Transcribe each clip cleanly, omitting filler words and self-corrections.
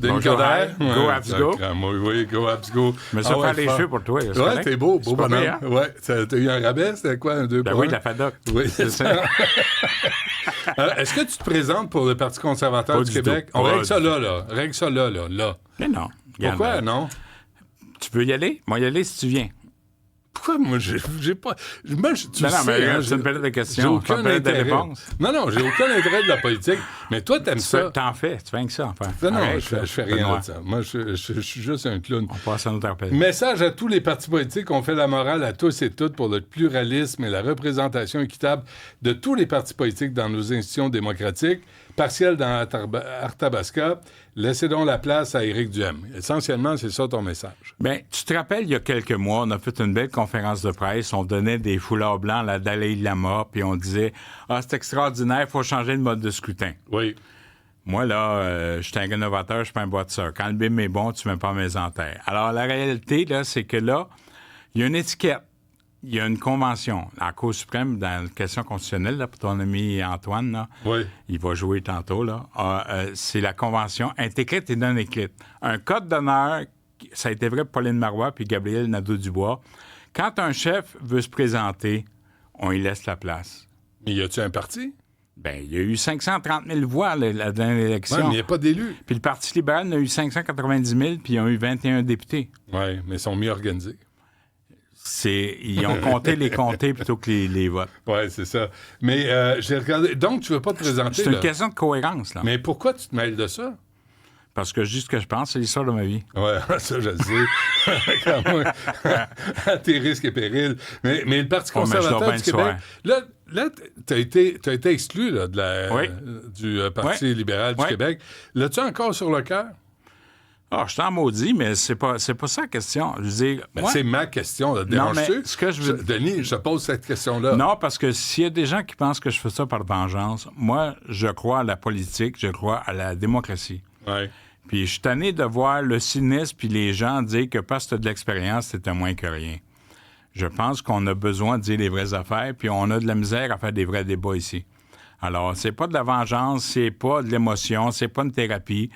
Denis Bonjour, Coderre. hi. Go Habs Go. Oui, go Habs Go. Mais ça fait les cheveux pour toi. Ouais, t'es beau C'est pas bonhomme. pire, hein? Ouais, t'as eu un rabais, c'était quoi, un 2 Ben pour oui, un? de la FADOC. Oui, c'est ça. Est-ce que tu te présentes pour le Parti conservateur Pas du du Québec? tout. On Pas règle ça du là. Règle ça là. Mais non. Pourquoi, Regarde, non? Tu peux y aller? Moi, y aller si tu viens. Pourquoi, moi, j'ai pas... Moi, tu Non, sais, mais hein, c'est une période de j'ai questions. aucun Pas une période de intérêt. réponses. Non, j'ai aucun intérêt de la politique. Mais toi, t'aimes ça. T'en fais. Tu fais que ça, enfin. Non, Arrête, je fais rien de ça. Moi, je suis juste un clown. On passe à notre appel. Message à tous les partis politiques. On fait la morale à tous et toutes pour le pluralisme et la représentation équitable de tous les partis politiques dans nos institutions démocratiques. Partiel dans Arthabasca. Laissez donc la place à Éric Duhem. Essentiellement, c'est ça ton message. Bien, tu te rappelles, il y a quelques mois, on a fait une belle conférence de presse. On donnait des foulards blancs à la Dalai Lama, puis on disait « Ah, c'est extraordinaire, il faut changer de mode de scrutin. » Oui. Moi, là, je suis un innovateur, je suis pas un boiteux. Quand le bim est bon, tu mets pas mes en terre. Alors, la réalité, là, c'est que là, il y a une étiquette, il y a une convention. La Cour suprême, dans la question constitutionnelle, là, pour ton ami Antoine, là, Oui. il va jouer tantôt, là, c'est la convention écrite et non écrite. Un code d'honneur, ça a été vrai pour Pauline Marois puis Gabriel Nadeau-Dubois. Quand un chef veut se présenter, on y laisse la place. Mais y a-tu un parti? Bien, il y a eu 530 000 voix là, dans l'élection. Oui, mais il n'y a pas d'élus. Puis le Parti libéral en a eu 590 000, puis ils ont eu 21 députés. Oui, mais ils sont mieux organisés. Ils ont compté les comtés plutôt que les votes. Oui, c'est ça. Mais j'ai regardé... Donc, tu ne veux pas te présenter, C'est une là. question de cohérence, là. Mais pourquoi tu te mêles de ça? Parce que je dis ce que je pense, c'est l'histoire de ma vie. Oui, ça, je le sais. Quand même, à tes risques et périls. Mais le Parti conservateur du Québec... Là, tu as été exclu là, du Parti libéral du Québec. L'as-tu encore sur le cœur? Ah, je t'en maudis, mais c'est pas ça la question. Je veux dire, c'est ma question, là. Déranges-tu? Ce que je veux... Denis, je te pose cette question-là. Non, parce que s'il y a des gens qui pensent que je fais ça par vengeance, moi, je crois à la politique, je crois à la démocratie. Ouais. Puis je suis tanné de voir le cynisme puis les gens dire que parce que tu as de l'expérience, c'était moins que rien. Je pense qu'on a besoin de dire les vraies affaires, puis on a de la misère à faire des vrais débats ici. Alors, c'est pas de la vengeance, c'est pas de l'émotion, c'est pas une thérapie.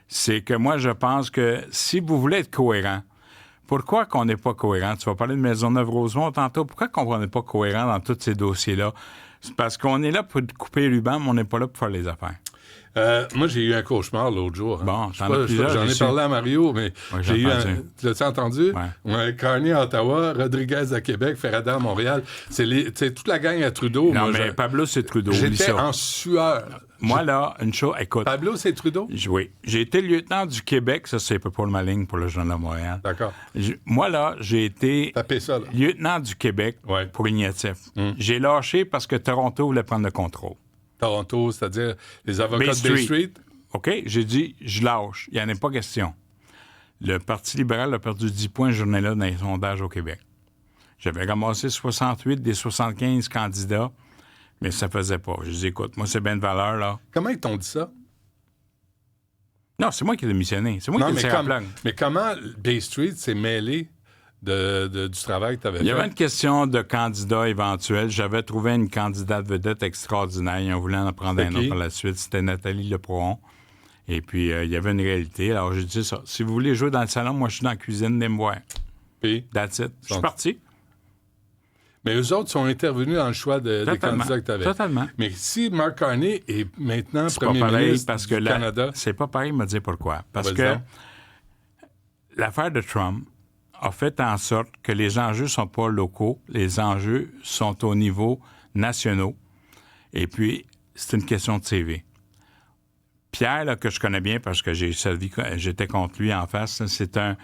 C'est que moi, je pense que si vous voulez être cohérent, pourquoi qu'on n'est pas cohérent? Tu vas parler de Maisonneuve-Rosemont tantôt. Pourquoi qu'on n'est pas cohérent dans tous ces dossiers-là? C'est parce qu'on est là pour couper les rubans, mais on n'est pas là pour faire les affaires. Moi, j'ai eu un cauchemar l'autre jour. Bon, j'en ai parlé à Mario, mais j'ai eu un... L'as-tu entendu? Ouais. Carney à Ottawa, Rodriguez à Québec, Ferrada à Montréal. C'est toute la gang à Trudeau. Non, mais Pablo, c'est Trudeau. J'étais en sueur. Moi, là, une chose... Écoute... Pablo, c'est Trudeau? Oui. J'ai été lieutenant du Québec. Ça, c'est pas pour ma ligne pour le Journal de Montréal. D'accord. Moi, là, j'ai été ça, là. lieutenant du Québec pour Ignatif. J'ai lâché parce que Toronto voulait prendre le contrôle. Toronto, c'est-à-dire les avocats de Bay Street. OK, j'ai dit, je lâche. Il n'y en a pas question. Le Parti libéral a perdu 10 points ce journée-là dans les sondages au Québec. J'avais ramassé 68 des 75 candidats, mais ça faisait pas. Je dis, écoute, moi, c'est bien de valeur, là. Comment ils t'ont dit ça? Non, c'est moi qui ai démissionné. C'est moi qui ai tiré la plaque. Mais comment Bay Street s'est mêlé du travail que tu avais fait? Il y avait une question de candidat éventuel. J'avais trouvé une candidate vedette extraordinaire. Ils ont voulu en prendre un autre par la suite. C'était Nathalie Leprohon. Et puis, il y avait une réalité. Alors, j'ai dit ça. Si vous voulez jouer dans le salon, moi, je suis dans la cuisine, venez me voir. Puis? That's it. Je suis parti. Mais eux autres sont intervenus dans le choix des candidats que tu avais. Totalement. Mais si Mark Carney est maintenant premier ministre du Canada... C'est pas pareil, me dire pourquoi. Parce que l'affaire de Trump a fait en sorte que les enjeux ne sont pas locaux, les enjeux sont au niveau nationaux. Et puis, c'est une question de CV. Pierre, là, que je connais bien parce que j'étais contre lui en face, c'est un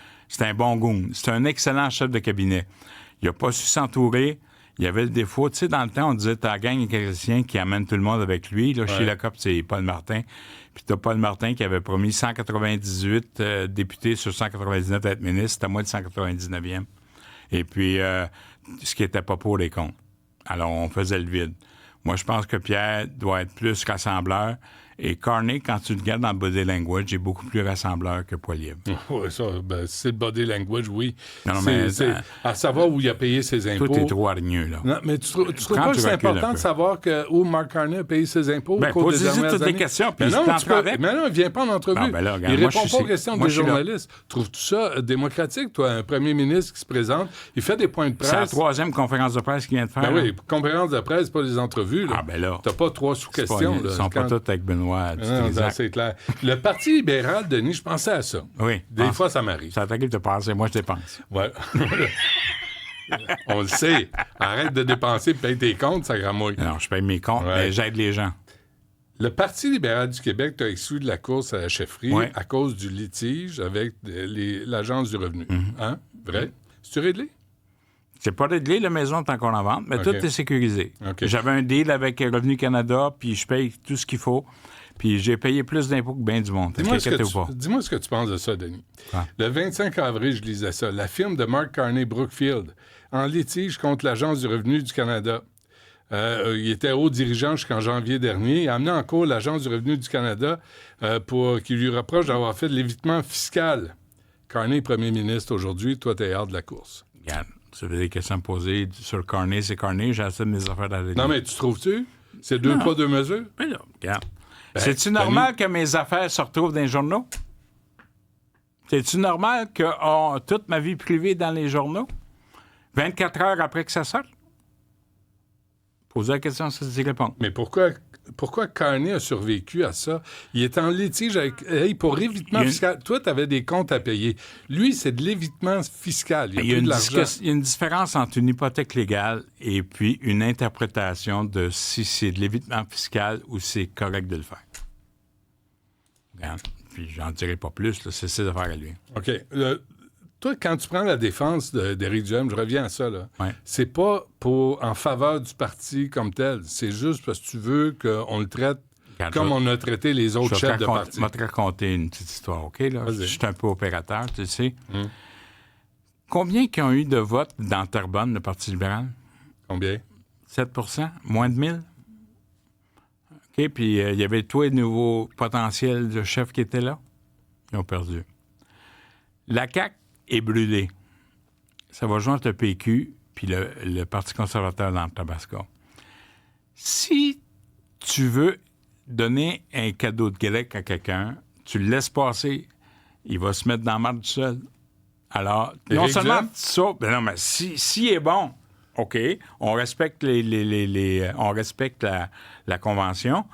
bon goon. C'est un excellent chef de cabinet. Il n'a pas su s'entourer. Il y avait le défaut. Tu sais, dans le temps, on disait, t'as la gang chrétien qui amène tout le monde avec lui. Là, chez la COP, c'est Paul Martin. Puis t'as Paul Martin qui avait promis 198 députés sur 199 d'être ministre. C'était moi le 199e. Et puis, ce qui n'était pas pour les comptes. Alors, on faisait le vide. Moi, je pense que Pierre doit être plus rassembleur. Et Carney, quand tu le regardes dans le body language, est beaucoup plus rassembleur que Poilievre. Oui, ça, c'est le body language, oui. Non, mais c'est à savoir où il a payé ses impôts. Tout est trop hargneux, là. Non, mais tu trouves pas que c'est important de savoir où Mark Carney a payé ses impôts au cours des dernières années? Toutes les questions, puis mais non, il vient pas en entrevue. Non, là, regarde, il répond pas aux questions des journalistes. Trouves-tu ça démocratique, toi, un premier ministre qui se présente, il fait des points de presse? C'est la 3e conférence de presse qu'il vient de faire. Ben oui, conférence de presse, pas des entrevues. Là. Ah, ben là. T'as pas 3 sous-questions. Ils sont pas tous avec Benoît. C'est clair. Le Parti libéral, Denis, je pensais à ça. Oui. Des fois, ça m'arrive. Ça t'arrive de penser, moi, je dépense. Ouais. On le sait. Arrête de dépenser et paye tes comptes, ça gramouille. Non, je paye mes comptes, mais j'aide les gens. Le Parti libéral du Québec t'a exclu de la course à la chefferie à cause du litige avec l'Agence du revenu. Hein? Vrai? C'est-tu réglé? C'est pas réglé, la maison, tant qu'on en vente, mais tout est sécurisé. J'avais un deal avec Revenu Canada, puis je paye tout ce qu'il faut. Puis j'ai payé plus d'impôts que bien du monde. Dis-moi ce que tu penses de ça, Denis. Ah. Le 25 avril, je lisais ça. La firme de Mark Carney Brookfield, en litige contre l'Agence du revenu du Canada. Il était haut dirigeant jusqu'en janvier dernier. Il a amené en cours l'Agence du revenu du Canada pour qu'il lui reproche d'avoir fait de l'évitement fiscal. Carney est premier ministre aujourd'hui. Toi, t'es hors de la course. Regarde, tu avais des questions à me poser sur Carney. C'est Carney. J'ai assez de mes affaires dans la Non, mais tu trouves-tu? C'est deux poids, deux mesures? Mais là, regarde. C'est-tu normal que mes affaires se retrouvent dans les journaux? C'est-tu normal que toute ma vie privée dans les journaux? 24 heures après que ça sorte? Poser la question, ça se répond. Mais pourquoi Carney a survécu à ça? Il est en litige pour évitement fiscal. Toi, tu avais des comptes à payer. Lui, c'est de l'évitement fiscal. Il y a une différence entre une hypothèque légale et puis une interprétation de si c'est de l'évitement fiscal ou c'est correct de le faire. Regarde, puis j'en dirai pas plus, là, c'est ses affaires à lui. OK. Toi, quand tu prends la défense d'Éric Duhem, je reviens à ça, là. Ouais. C'est pas en faveur du parti comme tel. C'est juste parce que tu veux qu'on le traite comme on a traité les autres chefs de parti. Je vais te raconter une petite histoire, OK? Là? Je suis un peu opérateur, tu sais. Combien qui ont eu de votes dans Terrebonne, le Parti libéral? Combien? 7 moins de 1000? OK, puis il y avait tous les nouveaux potentiels de chefs qui étaient là. Ils ont perdu. La CAQ est brûlée. Ça va joindre le PQ puis le Parti conservateur dans le Tabasco. Si tu veux donner un cadeau de grec à quelqu'un, tu le laisses passer, il va se mettre dans la marde tout seul. Alors, non seulement ça, ben non, mais si est bon, OK, on respecte on respecte la convention.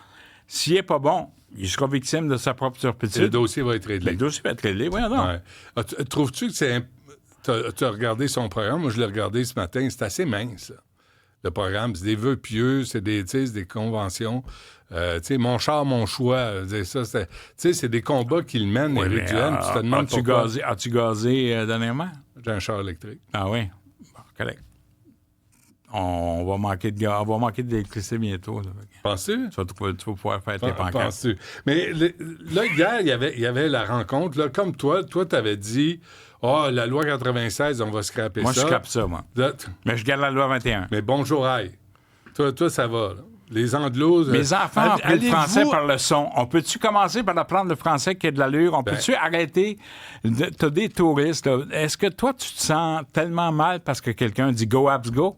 S'il n'est pas bon, il sera victime de sa propre turpitude. Le dossier va être réglé. Le dossier va être réglé, oui, non. Ouais. Trouves-tu que c'est... Tu as regardé son programme? Moi, je l'ai regardé ce matin. C'est assez mince, là. Le programme, c'est des vœux pieux, c'est des conventions. Tu sais, mon char, mon choix. C'est des combats qu'il mène, Éric Duhem. Tu te demandes pourquoi. As-tu gazé dernièrement? J'ai un char électrique. Ah oui? Bon, correct. On va manquer d'électricité bientôt. Penses-tu? Tu vas pouvoir faire tes pancartes. Penses-tu? Mais là, hier, il y avait la rencontre. Là, comme toi, tu avais dit... la loi 96, on va scraper ça. Moi, je scrape ça, moi. Mais je garde la loi 21. Mais bonjour, aïe. Toi, ça va, là. Les Anglos... Mes enfants apprennent le français par le son. On peut-tu commencer par apprendre le français qui a de l'allure? On peut-tu arrêter? T'as des touristes, là. Est-ce que toi, tu te sens tellement mal parce que quelqu'un dit « Go, Abs, go » ?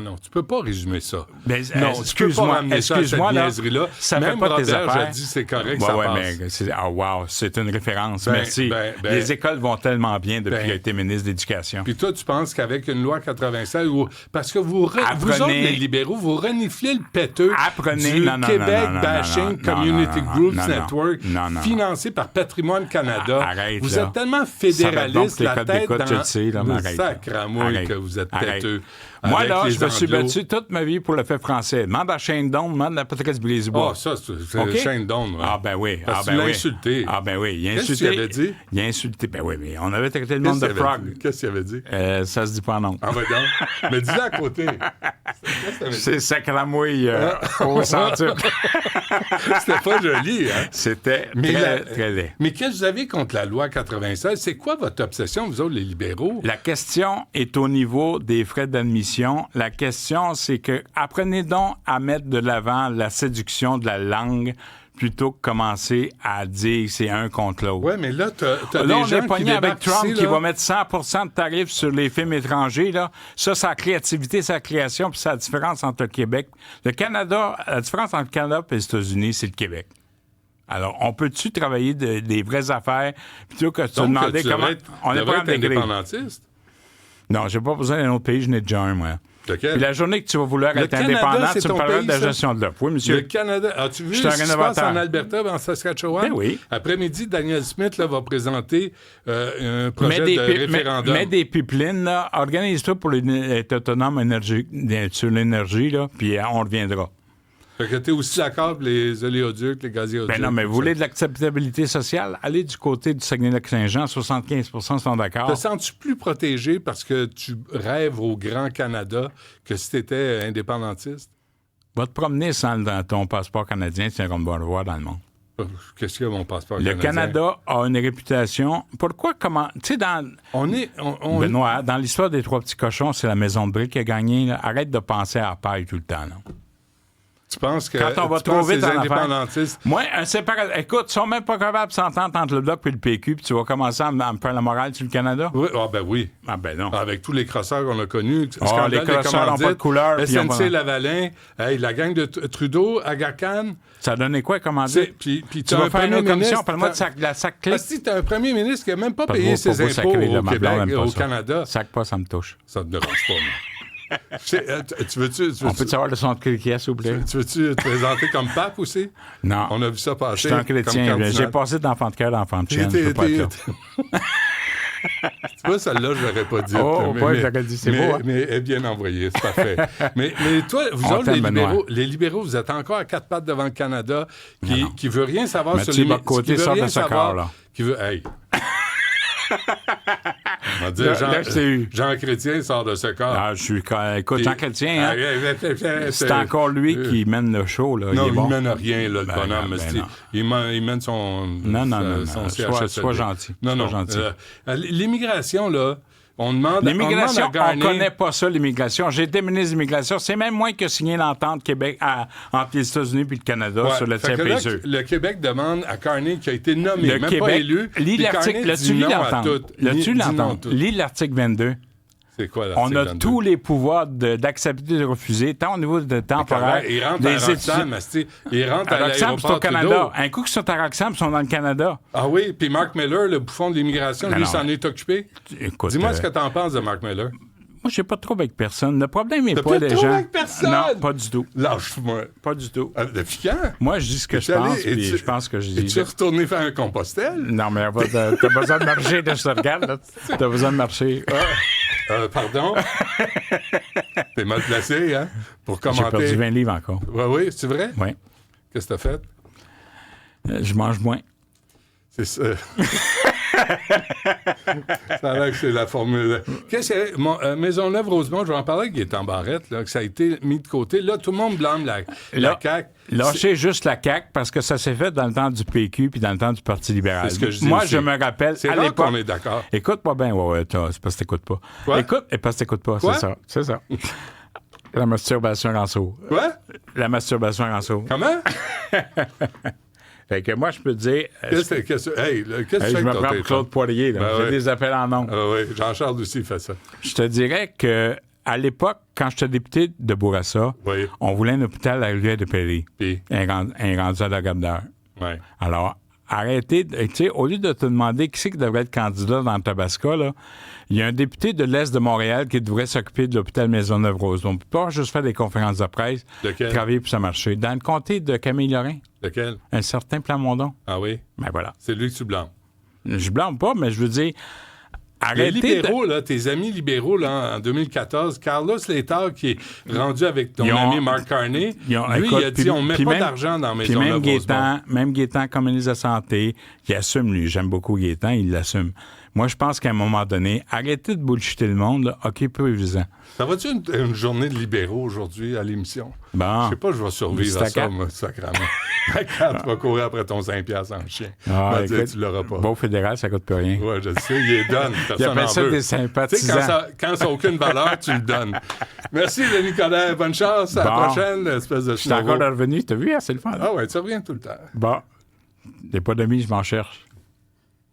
Non, tu peux pas résumer ça. Ben, non, excuse-moi, là, ça même fait pas Robert, tes affaires. J'ai dit c'est correct, ça passe. Mais wow, c'est une référence. Merci. Les écoles vont tellement bien depuis qu'il a été ministre de l'Éducation. Puis toi, tu penses qu'avec une loi 96, parce que vous autres, les libéraux, vous reniflez le péteux du Québec Bashing Community Groups Network, financé par Patrimoine Canada. Arrête, vous êtes tellement fédéraliste, la tête dans le sacramouille que vous êtes péteux. Moi, là, je me suis battu toute ma vie pour le fait français. Demande à Shane Doan, demande à Patrice Brisebois. Ah, ça, c'est Shane Doan. Ah, ben oui. Parce que tu l'as insulté. Ah, ben oui. Il a insulté. Qu'est-ce qu'il avait dit? Il a insulté. Ben oui, mais on avait traité le monde de frog. Qu'est-ce qu'il avait dit? Ça se dit pas non. Ah, ben non. Mais dis-le à côté. C'est sacramouille au centre. C'était pas joli, hein? C'était très laid. Mais qu'est-ce que vous avez contre la loi 96? C'est quoi votre obsession, vous autres, les libéraux? La question est au niveau des frais d'admission. La question, c'est que apprenez donc à mettre de l'avant la séduction de la langue plutôt que commencer à dire que c'est un contre l'autre. Oui, mais là, t'as là, des on gens est pogné qui avec Trump ici, qui là. va mettre 100% de tarifs sur les films étrangers. Là. Ça, sa créativité, sa création, puis c'est la différence entre le Québec. Le Canada, la différence entre le Canada et les États-Unis, c'est le Québec. Alors, on peut-tu travailler des vraies affaires plutôt que de se demander comment... On est pas indépendantiste? Non, j'ai pas besoin d'un autre pays, je n'ai déjà un, moi. Lequel? Puis la journée que tu vas vouloir être indépendant, tu me parleras de la gestion de l'offre. Oui, monsieur. Le Canada. As-tu vu ce qui se passe en Alberta, en Saskatchewan? Ben oui. Après-midi, Daniel Smith là, va présenter un projet de référendum. Mets des pipelines, là. Organise-toi pour être autonome sur l'énergie, là, puis on reviendra. Fait que t'es aussi d'accord avec les oléoducs, les gazoducs. Ben non, mais vous voulez de l'acceptabilité sociale? Allez du côté du Saguenay-Lac-Saint-Jean, 75% sont d'accord. Te sens-tu plus protégé parce que tu rêves au Grand Canada que si t'étais indépendantiste? Va te promener sans ton passeport canadien, c'est qu'on va le voir dans le monde. Qu'est-ce qu'il y a, mon passeport Le canadien? Canada a une réputation... Pourquoi, comment... Tu sais, dans... Benoît, dans l'histoire des Trois Petits Cochons, c'est la Maison de Briques qui a gagné. Là. Arrête de penser à la paille tout le temps, là. Tu penses que quand on va trop vite les indépendantistes... Moi, écoute, ils sont même pas capables de s'entendre entre le Bloc et le PQ, puis tu vas commencer à me faire la morale sur le Canada? Oui, oui. Ah ben non. Avec tous les crosseurs qu'on a connus. Les crosseurs n'ont pas de couleur. SNC Lavalin, la gang de Trudeau, Aga Khan. Ça a donné quoi, commandite? Puis tu vas faire une commission, parle-moi de la sac clé. Ah si, t'as un premier ministre qui n'a même pas payé ses impôts au Québec, au Canada. Sac pas, ça me touche. Ça te dérange pas, moi. On peut savoir le son de qui s'il vous plaît? Tu veux-tu te présenter comme pape aussi? Non. On a vu ça passer. Je suis un chrétien. J'ai passé d'enfant de cœur à enfant de chien. Tu vois, celle-là, je l'aurais pas dit. J'aurais dit, c'est beau. Mais elle est bien envoyée, c'est parfait. mais toi, vous autres, les libéraux, vous êtes encore à quatre pattes devant le Canada, qui veut rien savoir Mathieu sur les... Bocoté sort de ce corps, là. Qui veut... Hey! On va dire, Jean Chrétien sort de ce corps. Ah, écoute, Jean Chrétien, c'est encore lui qui mène le show. Là. Non, il mène rien, là, le bonhomme. Il mène son... Non. Sois gentil. Non. L'immigration, là, on demande l'immigration, à Garner... on connaît pas ça, l'immigration. J'ai été ministre de l'immigration. C'est même moins que signer l'entente Québec entre les États-Unis et le Canada sur le CPSE. Le Québec demande à Carney, qui a été nommé, même Québec, pas élu. Lis l'article, l'as-tu lu l'entente? L'as-tu l'entente? Lis l'article 22. C'est quoi l'article 22? On a tous les pouvoirs d'accepter et de refuser, tant au niveau de temporaire. Il rentre à Roxham, il rentre à l'aéroport c'est au Canada. Un coup qu'ils sont à Roxham, ils sont dans le Canada. Ah oui, puis Mark Miller, le bouffon de l'immigration, lui, s'en est occupé. Écoute, dis-moi ce que t'en penses de Mark Miller. Moi, j'ai pas trop avec personne. Le problème n'est pas les gens. Avec personne? Non, pas du tout. Lâche-moi. Pas du tout. Depuis quand? Moi, je dis ce que je pense, puis je pense que je dis. Es-tu retourné faire un Compostelle? Non, mais t'as besoin de marcher, je te regarde, là. T'as besoin de marcher. Pardon? T'es mal placé, hein? Pour commenter. J'ai perdu 20 livres encore. Oui, c'est vrai? Oui. Qu'est-ce que t'as fait? Je mange moins. C'est ça. Ça a l'air que c'est la formule. Maisonneuve-Rosemont, je vais en parler qui est en barrette, là, que ça a été mis de côté. Là, tout le monde blâme la CAQ. Lâchez juste la CAQ parce que ça s'est fait dans le temps du PQ puis dans le temps du Parti libéral. C'est ce que je dis Moi, aussi. je me rappelle. C'est là qu'on est d'accord. Écoute-moi bien. Ouais, c'est parce que t'écoutes pas. Quoi? Écoute, et parce que t'écoutes pas. Quoi? C'est ça. La masturbation en saut. Quoi? La masturbation en saut. Comment? Fait que moi, je peux te dire... Qu'est-ce que tu fais je me prends pour Claude Poirier. Là. J'ai des appels en nom. Ah oui, Jean-Charles aussi fait ça. Je te dirais que à l'époque, quand j'étais député de Bourassa, on voulait un hôpital à la rivière de Péry. Un rendu à la Gardeur. Oui. Alors, arrêtez... Tu sais, au lieu de te demander qui c'est qui devrait être candidat dans le Tabasco, là, il y a un député de l'Est de Montréal qui devrait s'occuper de l'hôpital Maisonneuve-Rose. On ne peut pas juste faire des conférences de presse, travailler pour ça marcher. Dans le comté de Camille Lorrain. Lequel? Un certain Plamondon. Ah oui? Ben voilà. C'est lui que tu blâmes. Je blâme pas, mais je veux dire... Les libéraux, là, tes amis libéraux, là, en 2014, Carlos Letao, qui est rendu avec ton ami Mark Carney, lui, il a dit on met pas d'argent dans Maisonneuve-Rosemont. Même Gaétan, communiste de santé, qui assume, lui. J'aime beaucoup Gaétan, il l'assume. Moi, je pense qu'à un moment donné, arrêtez de bullshiter le monde, là, occupez-vous-en. Ça va-tu une journée de libéraux aujourd'hui à l'émission? Bon. Je sais pas, je vais survivre à ça, moi, sacrément. Quand tu vas courir après ton 5$ en chien. Tu l'auras pas. Beau fédéral, ça coûte plus rien. Oui, je le sais, il les donne. Il appelle ça veut. des sympathisants. Quand ça n'a aucune valeur, tu le donnes. Merci, Denis Coderre. Bonne chance. À la prochaine, espèce de Je suis encore revenu. T'as vu, c'est le fun. Ah ouais, tu reviens tout le temps. Bon. Des pas d'amis, je m'en cherche.